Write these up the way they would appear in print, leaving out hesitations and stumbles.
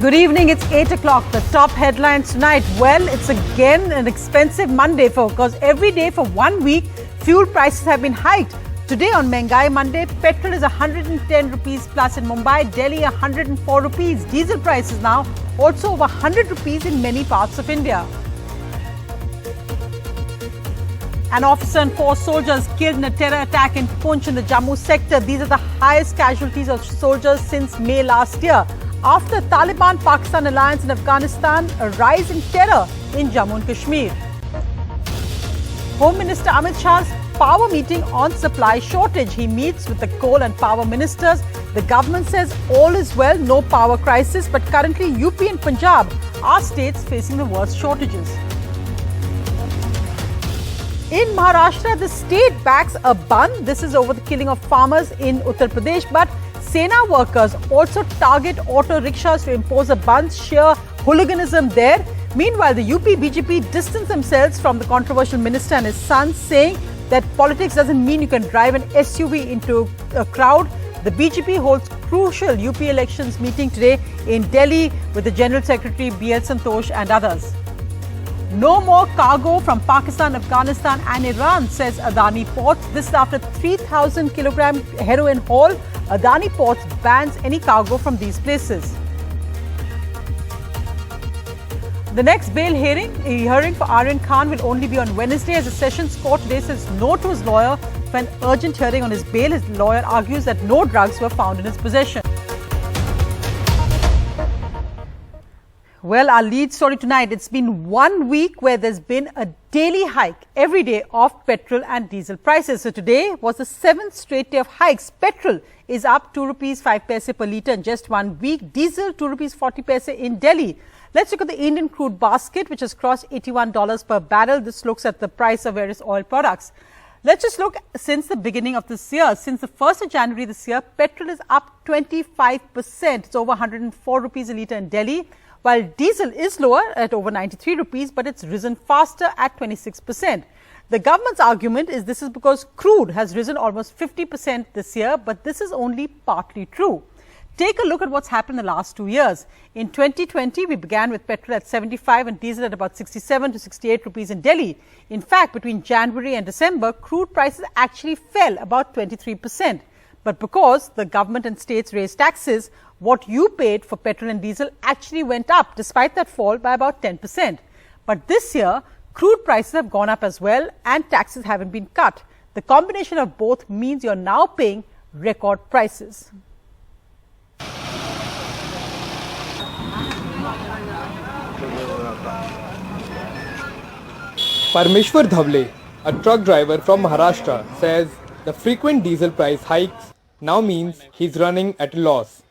Good evening, it's 8 o'clock. The top headlines tonight. Well, it's again an expensive Monday because every day for 1 week, fuel prices have been hiked. Today on Mengai Monday, petrol is 110 rupees plus in Mumbai, Delhi 104 rupees. Diesel prices now also over 100 rupees in many parts of India. An officer and 4 soldiers killed in a terror attack in Poonch in the Jammu sector. These are the highest casualties of soldiers since May last year. After Taliban-Pakistan alliance in Afghanistan, a rise in terror in Jammu and Kashmir. Home Minister Amit Shah's power meeting on supply shortage. He meets with the coal and power ministers. The government says all is well, no power crisis, but currently UP and Punjab are states facing the worst shortages. In Maharashtra, the state backs a ban. This is over the killing of farmers in Uttar Pradesh, but Sena workers also target auto rickshaws to impose a ban. Sheer hooliganism there. Meanwhile, the UP BJP distanced themselves from the controversial minister and his son, saying that politics doesn't mean you can drive an SUV into a crowd. The BJP holds crucial UP elections meeting today in Delhi with the General Secretary B.L. Santosh and others. No more cargo from Pakistan, Afghanistan and Iran, says Adani Ports. This is after 3,000 kilogram heroin haul. Adani Ports bans any cargo from these places. The next bail hearing for Aryan Khan will only be on Wednesday, as the Sessions Court today says no to his lawyer for an urgent hearing on his bail. His lawyer argues that no drugs were found in his possession. Well, our lead story tonight, it's been 1 week where there's been a daily hike every day of petrol and diesel prices. So today was the 7th straight day of hikes. Petrol is up 2 rupees 5 paise per litre in just 1 week. Diesel 2 rupees 40 paise in Delhi. Let's look at the Indian crude basket, which has crossed $81 per barrel. This looks at the price of various oil products. Let's just look since the beginning of this year. Since the 1st of January this year, petrol is up 25%. It's over 104 rupees a litre in Delhi. While diesel is lower at over 93 rupees, but it's risen faster at 26%. The government's argument is this is because crude has risen almost 50% this year, but this is only partly true. Take a look at what's happened in the last 2 years. In 2020, we began with petrol at 75 and diesel at about 67 to 68 rupees in Delhi. In fact, between January and December, crude prices actually fell about 23%. But because the government and states raised taxes, what you paid for petrol and diesel actually went up, despite that fall, by about 10%. But this year, crude prices have gone up as well and taxes haven't been cut. The combination of both means you're now paying record prices. Parmeshwar Dhavle, a truck driver from Maharashtra, says the frequent diesel price hikes now means he's running at a loss,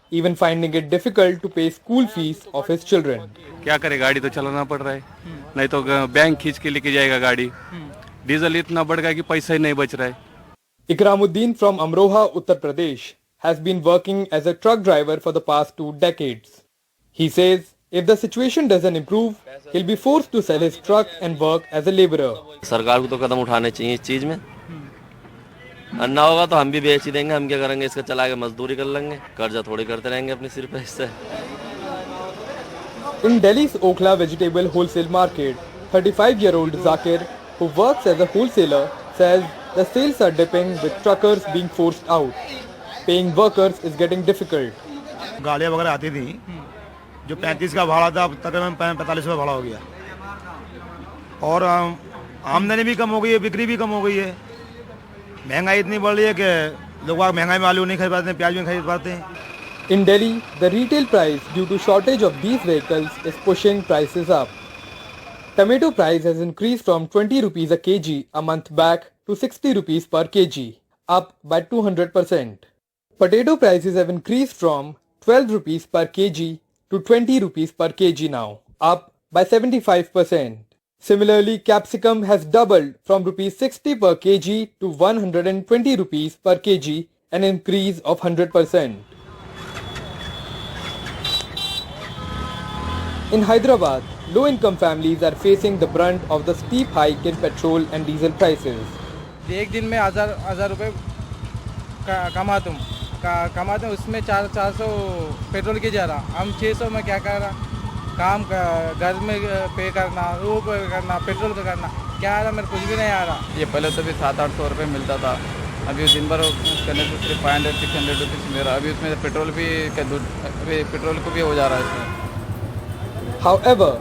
even finding it difficult to pay school fees of his children. क्या करे, गाड़ी तो चलाना पड़ रहा है, नहीं तो बैंक खींच के लेके जाएगा गाड़ी. डीजल इतना बढ़ गया कि पैसा ही नहीं बच रहा है. Ikramuddin from Amroha, Uttar Pradesh, has been working as a truck driver for the past 2 decades. He says if the situation doesn't improve, he'll be forced to sell his truck and work as a laborer. सरकार को तो कदम उठाने चाहिए इस चीज में. अन्ना होगा तो हम भी बेच ही देंगे. हम क्या करेंगे, इसका चला के मजदूरी कर लेंगे. कर्जा थोड़ी करते रहेंगे अपने सिर पे इससे. In Delhi's Okhla vegetable wholesale market, 35-year-old Zakir, who works as a wholesaler, says the sales are dipping with truckers being forced out. Paying workers is getting difficult. गाड़ियाँ वगैरह आती थी, जो 35 का भाड़ा था, अब तकरीबन 45 रुपये भाड़ा हो गया. और आमदनी भी कम हो गई है, बिक्री भी कम हो गई है. महंगाई इतनी बढ़ रही है कि लोग महंगाई में आलू नहीं खरीद पाते हैं, प्याज भी खरीद पाते हैं. In Delhi, the retail price due to shortage of these vehicles is pushing prices up. Tomato price has increased from 20 rupees a kg a month back to 60 rupees per kg, up by 200%. Potato prices have increased from 12 rupees per kg to 20 rupees per kg now, up by 75%. Similarly, capsicum has doubled from rupees 60 per kg to 120 rupees per kg, an increase of 100%. In Hyderabad, low-income families are facing the brunt of the steep hike in petrol and diesel prices. एक दिन में हजार रुपए कमा तुम, कमाते हैं उसमें 400 पेट्रोल की जा रहा, हम 600 में क्या कर रहा, काम घर में पे करना, वो पे करना, पेट्रोल का करना, क्या आ रहा मेरे कुछ भी नहीं आ रहा। ये पहले तो भी 700-800 रुपये मिलता था, अभी दिन भर करने से सिर्फ 500-600 रुपीज़ मिल रहा, अभी उसमें पेट्रोल भी अभी पेट्रोल को भी हो जा रहा है इसमें। However,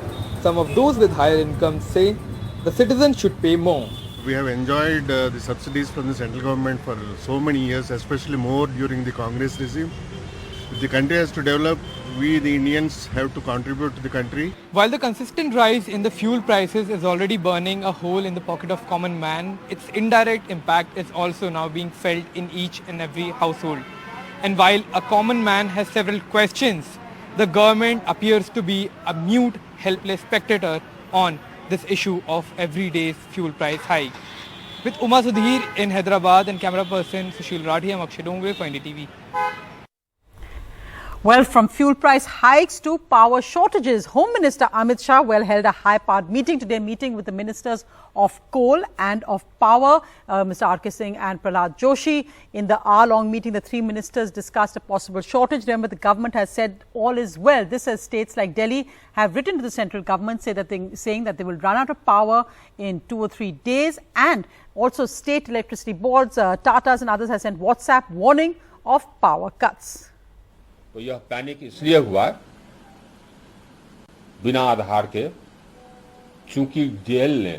some of those with higher incomes say the citizens should pay more. We have enjoyed the subsidies from the central government for so many years, especially more during the Congress regime. If the country has to develop, we the Indians have to contribute to the country. While the consistent rise in the fuel prices is already burning a hole in the pocket of common man, its indirect impact is also now being felt in each and every household. And while a common man has several questions, the government appears to be a mute, helpless spectator on this issue of everyday's fuel price hike. With Uma Sudhir in Hyderabad and camera person Sushil Rathi, I'm Akshay Dongre for NDTV. Well, from fuel price hikes to power shortages, Home Minister Amit Shah held a high-powered meeting today, meeting with the ministers of coal and of power, Mr. R.K. Singh and Prahlad Joshi. In the hour-long meeting, the three ministers discussed a possible shortage. Remember, the government has said all is well. This as states like Delhi have written to the central government saying that they will run out of power in 2 or 3 days. And also state electricity boards, Tatas and others have sent WhatsApp warning of power cuts. तो यह panic इसलिए हुआ बिना आधार के, चूंकि jail ने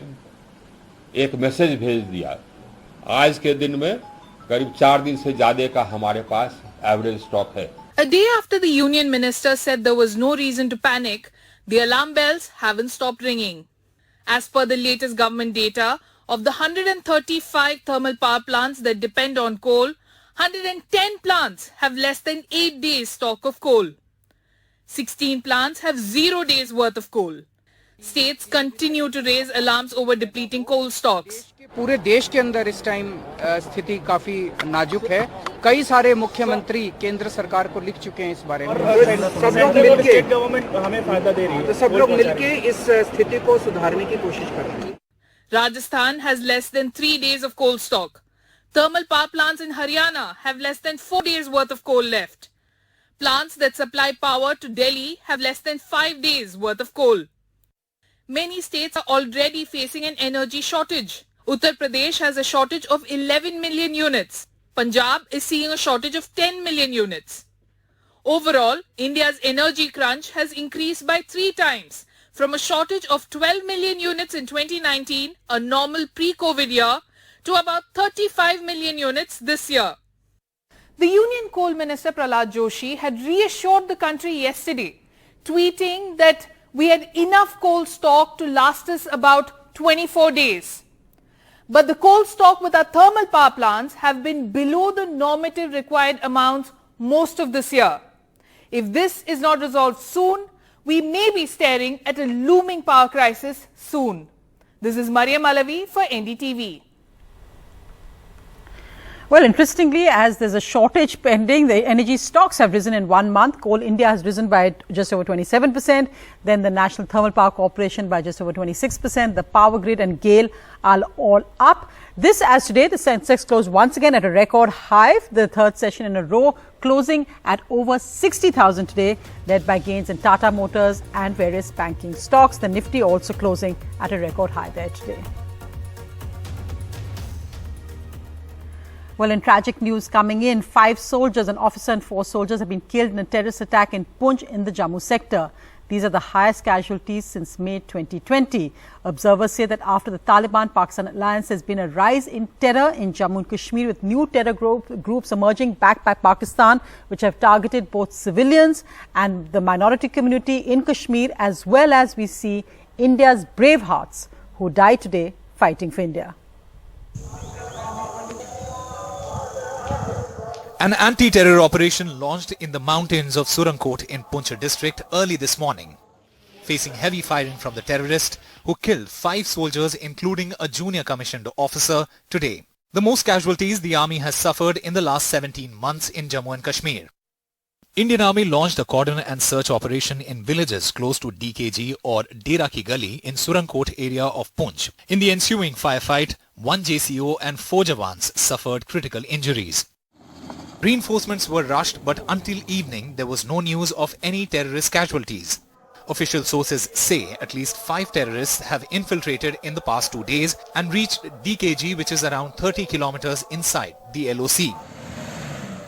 एक message भेज दिया, आज के दिन में करीब 4 दिन से ज्यादा का हमारे पास एवरेज स्टॉक है. A day after the union minister said there was no reason to panic, the alarm bells haven't stopped ringing. As per the latest government data, of the 135 thermal power plants that depend on coal, 110 plants have less than 8 days stock of coal. 16 plants have 0 days worth of coal. States continue to raise alarms over depleting coal stocks. पूरे देश के अंदर इस time स्थिति काफी नाजुक है. कई सारे मुख्यमंत्री केंद्र सरकार को लिख चुके हैं इस बारे में. सब लोग मिलके गवर्नमेंट हमें फायदा दे रही है, तो सब लोग मिलके इस स्थिति को सुधारने की कोशिश कर रहे हैं. Rajasthan has less than 3 days of coal stock. Thermal power plants in Haryana have less than 4 days worth of coal left. Plants that supply power to Delhi have less than 5 days worth of coal. Many states are already facing an energy shortage. Uttar Pradesh has a shortage of 11 million units. Punjab is seeing a shortage of 10 million units. Overall, India's energy crunch has increased by 3 times, from a shortage of 12 million units in 2019, a normal pre-COVID year, to about 35 million units this year. The Union Coal Minister Prahlad Joshi had reassured the country yesterday, tweeting that we had enough coal stock to last us about 24 days. But the coal stock with our thermal power plants have been below the normative required amounts most of this year. If this is not resolved soon, we may be staring at a looming power crisis soon. This is Mariam Alavi for NDTV. Well, interestingly, as there's a shortage pending, the energy stocks have risen in 1 month. Coal India has risen by just over 27%. Then the National Thermal Power Corporation by just over 26%. The Power Grid and GAIL are all up. This as today, the Sensex closed once again at a record high, the third session in a row, closing at over 60,000 today, led by gains in Tata Motors and various banking stocks. The Nifty also closing at a record high there today. Well, in tragic news coming in, 5 soldiers, an officer and 4 soldiers have been killed in a terrorist attack in Poonch in the Jammu sector. These are the highest casualties since May 2020. Observers say that after the Taliban-Pakistan alliance, there's been a rise in terror in Jammu and Kashmir, with new terror groups emerging backed by Pakistan, which have targeted both civilians and the minority community in Kashmir, as well as we see India's brave hearts who died today fighting for India. An anti-terror operation launched in the mountains of Surankot in Poonch district early this morning, facing heavy firing from the terrorists who killed 5 soldiers including a junior commissioned officer today. The most casualties the army has suffered in the last 17 months in Jammu and Kashmir. Indian Army launched a cordon and search operation in villages close to DKG or Dera Ki Gali in Surankot area of Poonch. In the ensuing firefight, 1 JCO and 4 Jawans suffered critical injuries. Reinforcements were rushed, but until evening there was no news of any terrorist casualties. Official sources say at least 5 terrorists have infiltrated in the past 2 days and reached DKG, which is around 30 kilometers inside the LOC.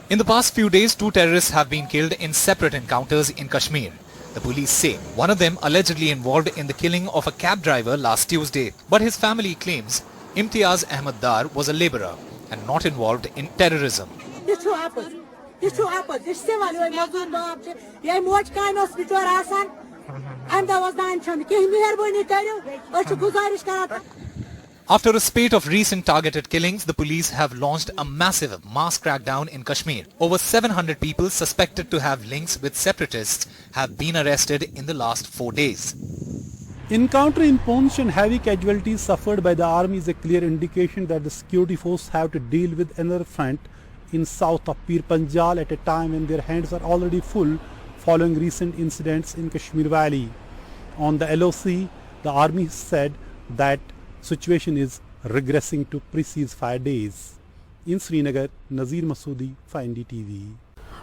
In the past few days, 2 terrorists have been killed in separate encounters in Kashmir. The police say one of them allegedly involved in the killing of a cab driver last Tuesday, but his family claims Imtiaz Ahmed Dar was a labourer and not involved in terrorism. After a spate of recent targeted killings, the police have launched a massive mass crackdown in Kashmir. Over 700 people suspected to have links with separatists have been arrested in the last 4 days. Encounter in Poonch and heavy casualties suffered by the army is a clear indication that the security forces have to deal with another front in south of Pir Panjal at a time when their hands are already full following recent incidents in Kashmir Valley. On the LOC, the army said that situation is regressing to pre-ceasefire days. In Srinagar, Nazir Masoodi for NDTV.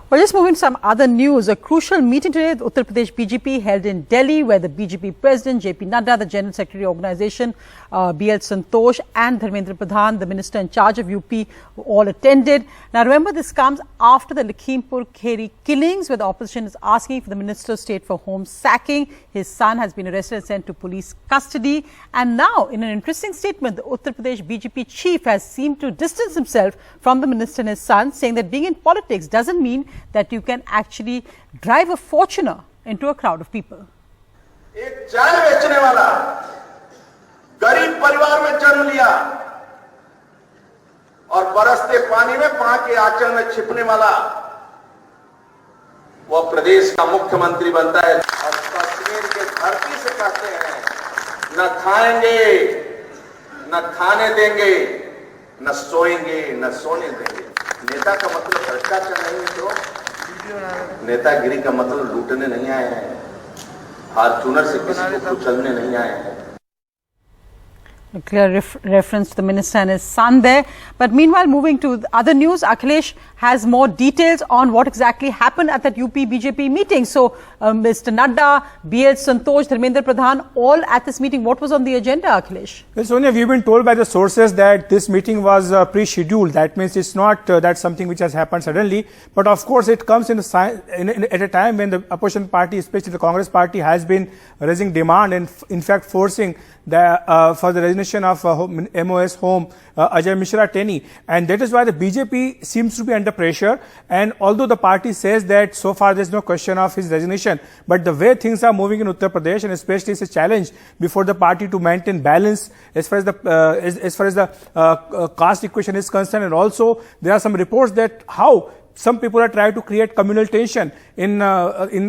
Well, just moving to some other news. A crucial meeting today with Uttar Pradesh BJP held in Delhi, where the BJP President JP Nadda, the General Secretary Organization BL Santosh and Dharmendra Pradhan, the Minister in charge of UP, all attended. Now remember, this comes after the Lakhimpur Kheri killings, where the opposition is asking for the Minister of State for Home sacking. His son has been arrested and sent to police custody. And now, in an interesting statement, the Uttar Pradesh BJP chief has seemed to distance himself from the minister and his son, saying that being in politics doesn't mean that you can actually drive a Fortuner into a crowd of people. एक चाय बेचने वाला गरीब परिवार में जन्म लिया और बरसते पानी में पां के आंचल में छिपने वाला वो प्रदेश का मुख्यमंत्री बनता है और कश्मीर के धरती से कहते हैं न खाएंगे न खाने देंगे न सोएंगे न सोने देंगे। नेता का मतलब भ्रष्टाचार नहीं है, तो नेतागिरी का मतलब लूटने नहीं आए हैं, फॉर्च्यूनर से किसी को कुचलने नहीं आए हैं। A clear reference to the minister and his son there. But meanwhile, moving to the other news, Akhilesh has more details on what exactly happened at that UP BJP meeting. So, Mr. Nadda, BL Santosh, Dharmendra Pradhan, all at this meeting. What was on the agenda, Akhilesh? Well, Sonia, we've been told by the sources that this meeting was pre-scheduled. That means it's not that something which has happened suddenly. But of course, it comes at a time when the opposition party, especially the Congress party, has been raising demand and in fact forcing for the resignation of MOS Home Ajay Mishra Teni, and that is why the BJP seems to be under pressure. And although the party says that so far there is no question of his resignation, but the way things are moving in Uttar Pradesh, and especially it's a challenge before the party to maintain balance as far as the caste equation is concerned, and also there are some reports that how some people are trying to create communal tension in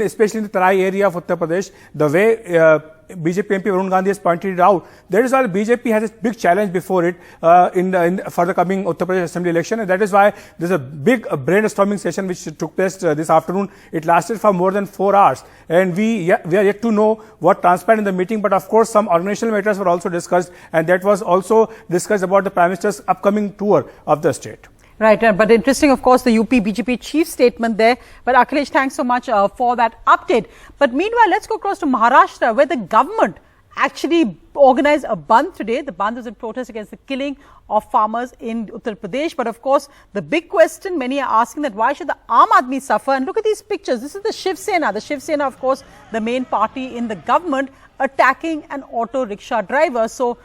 especially in the Tarai area of Uttar Pradesh. The way BJP MP Varun Gandhi has pointed it out, that is why the BJP has a big challenge before it for the coming Uttar Pradesh Assembly election, and that is why there's a big brainstorming session which took place this afternoon. It lasted for more than 4 hours, and we are yet to know what transpired in the meeting. But of course, some organizational matters were also discussed, and that was also discussed about the Prime Minister's upcoming tour of the state. Right, but interesting, of course, the UP BJP chief statement there. But Akhilesh, thanks so much for that update. But meanwhile, let's go across to Maharashtra, where the government actually organized a bandh today. The bandh was in protest against the killing of farmers in Uttar Pradesh. But of course, the big question many are asking, that why should the Aam Aadmi suffer? And look at these pictures. This is the Shiv Sena. The Shiv Sena, of course, the main party in the government, attacking an auto rickshaw driver. So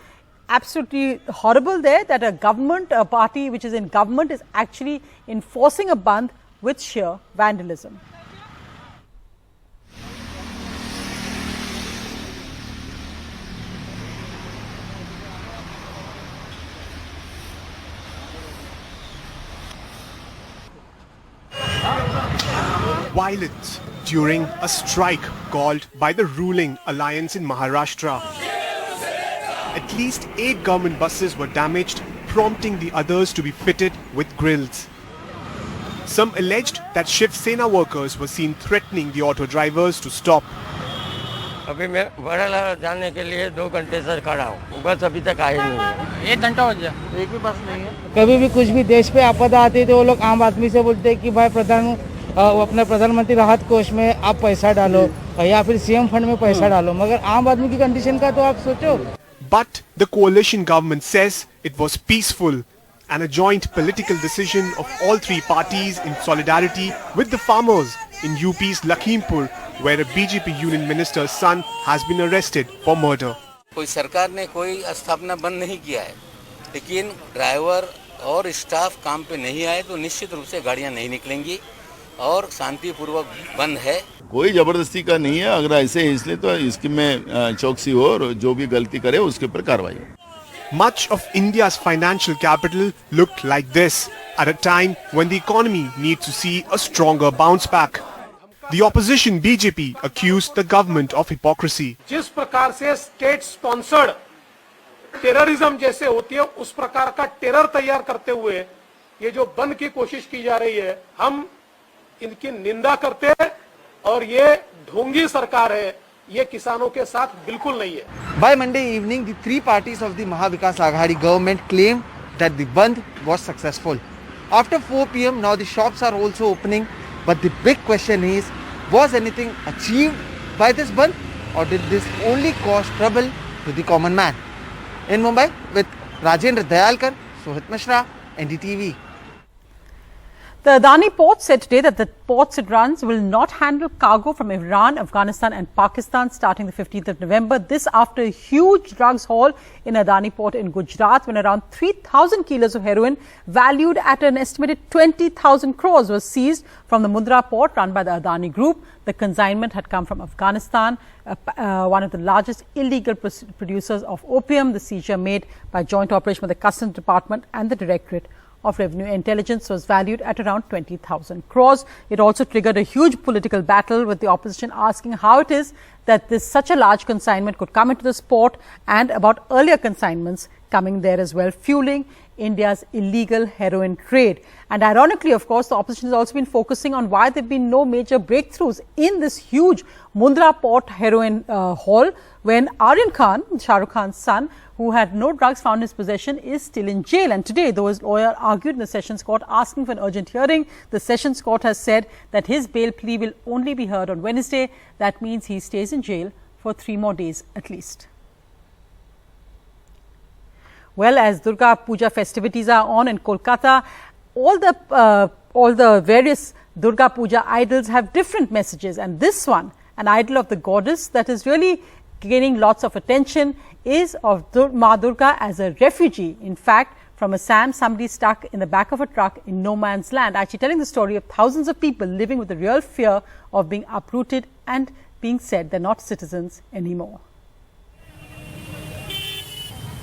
absolutely horrible there that a government, a party which is in government, is actually enforcing a bandh with sheer vandalism. Violence during a strike called by the ruling alliance in Maharashtra. At least 8 government buses were damaged, prompting the others to be fitted with grills. Some alleged that Shiv Sena workers were seen threatening the auto drivers to stop. अभी मैं बड़ा जाने के लिए 2 घंटे से खड़ा हूँ, बस अभी तक आई नहीं है। 1 घंटा हो गया, एक भी बस नहीं है। कभी भी कुछ भी देश पे आपदा आती है तो वो लोग आम आदमी से बोलते हैं कि भाई अपने प्रधानमंत्री राहत कोष में आप पैसा डालो या फिर सीएम फंड में पैसा डालो, मगर आम आदमी की कंडीशन का तो आप सोचो। But the coalition government says it was peaceful and a joint political decision of all 3 parties in solidarity with the farmers in UP's Lakhimpur, where a BJP union minister's son has been arrested for murder. कोई सरकार ने कोई स्थापना बंद नहीं किया है, लेकिन ड्राइवर और स्टाफ काम पे नहीं आए तो निश्चित रूप से गाड़ियां नहीं निकलेंगी और शांतिपूर्वक बंद है। कोई जबरदस्ती का नहीं है, अगर ऐसे है इसलिए तो इसकी में चौकसी हो और जो भी गलती करे उसके ऊपर कार्रवाई हो। Much of India's financial capital looked like this at a time when the economy needs to see a stronger bounce back. The opposition BJP accused the government of hypocrisy. जिस प्रकार से स्टेट स्पॉन्सर्ड टेररिज्म जैसे होती है उस प्रकार का terror तैयार करते हुए ये जो बंद की कोशिश की जा रही है, हम इनकी निंदा करते हैं और ये ढोंगी सरकार है, ये किसानों के साथ बिल्कुल नहीं है। By Monday evening, the 3 parties of the Mahavikas Aghadi government claimed that the Bandh was successful. After 4 p.m. now the shops are also opening, but the big question is, was anything achieved by this Bandh or did this only cause trouble to the common man? In Mumbai, with Rajendra Dayalkar, Sohit Mishra, NDTV. The Adani port said today that the ports it runs will not handle cargo from Iran, Afghanistan and Pakistan starting the 15th of November. This after a huge drugs haul in Adani port in Gujarat when around 3,000 kilos of heroin valued at an estimated 20,000 crores was seized from the Mundra port run by the Adani group. The consignment had come from Afghanistan, one of the largest illegal producers of opium. The seizure made by joint operation with the Customs Department and the Directorate of Revenue Intelligence was valued at around 20,000 crores. It also triggered a huge political battle with the opposition asking how it is that such a large consignment could come into this port and about earlier consignments coming there as well, fueling India's illegal heroin trade. And ironically, of course, the opposition has also been focusing on why there have been no major breakthroughs in this huge Mundra port heroin haul when Aryan Khan, Shah Rukh Khan's son, who had no drugs found in his possession, is still in jail. And today, though his lawyer argued in the Sessions Court asking for an urgent hearing, the Sessions Court has said that his bail plea will only be heard on Wednesday. That means he stays in jail for 3 more days at least. Well, as Durga Puja festivities are on in Kolkata, all the various Durga Puja idols have different messages, and this one, an idol of the goddess that is really gaining lots of attention, is of Ma Durga as a refugee. In fact, from Assam, somebody stuck in the back of a truck in no man's land, actually telling the story of thousands of people living with the real fear of being uprooted and being said they're not citizens anymore.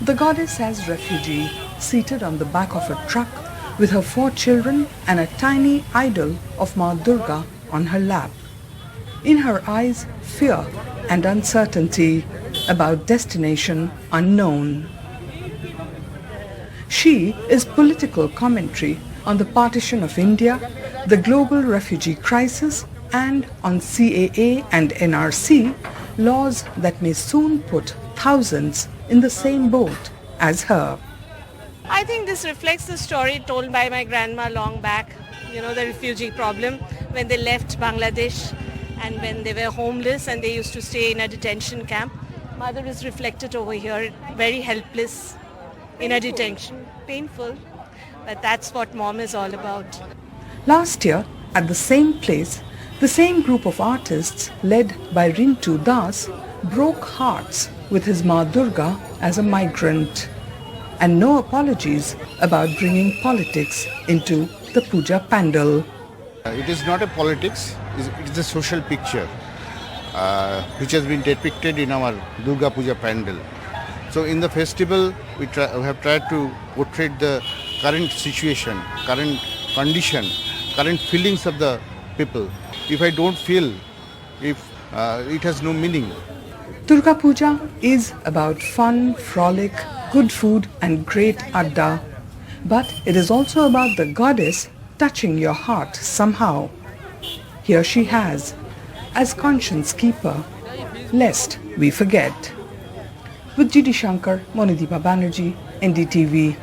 The goddess as refugee, seated on the back of a truck with her 4 children and a tiny idol of Ma Durga on her lap. In her eyes, fear and uncertainty about destination unknown. She is political commentary on the partition of India, the global refugee crisis, and on CAA and NRC, laws that may soon put thousands in the same boat as her. I think this reflects the story told by my grandma long back, you know, the refugee problem when they left Bangladesh and when they were homeless and they used to stay in a detention camp. Mother is reflected over here, very helpless in a detention. Painful, but that's what mom is all about. Last year, at the same place, the same group of artists led by Rintu Das broke hearts with his Ma Durga as a migrant. And no apologies about bringing politics into the puja pandal. It is not a politics, it is a social picture which has been depicted in our Durga Puja pandal. So in the festival, we have tried to portray the current situation, current condition, current feelings of the people. If I don't feel, if it has no meaning. Durga Puja is about fun, frolic, good food and great adda. But it is also about the goddess touching your heart somehow. Here she has, as conscience keeper, lest we forget. With GD Shankar, Monideepa Banerjee, NDTV,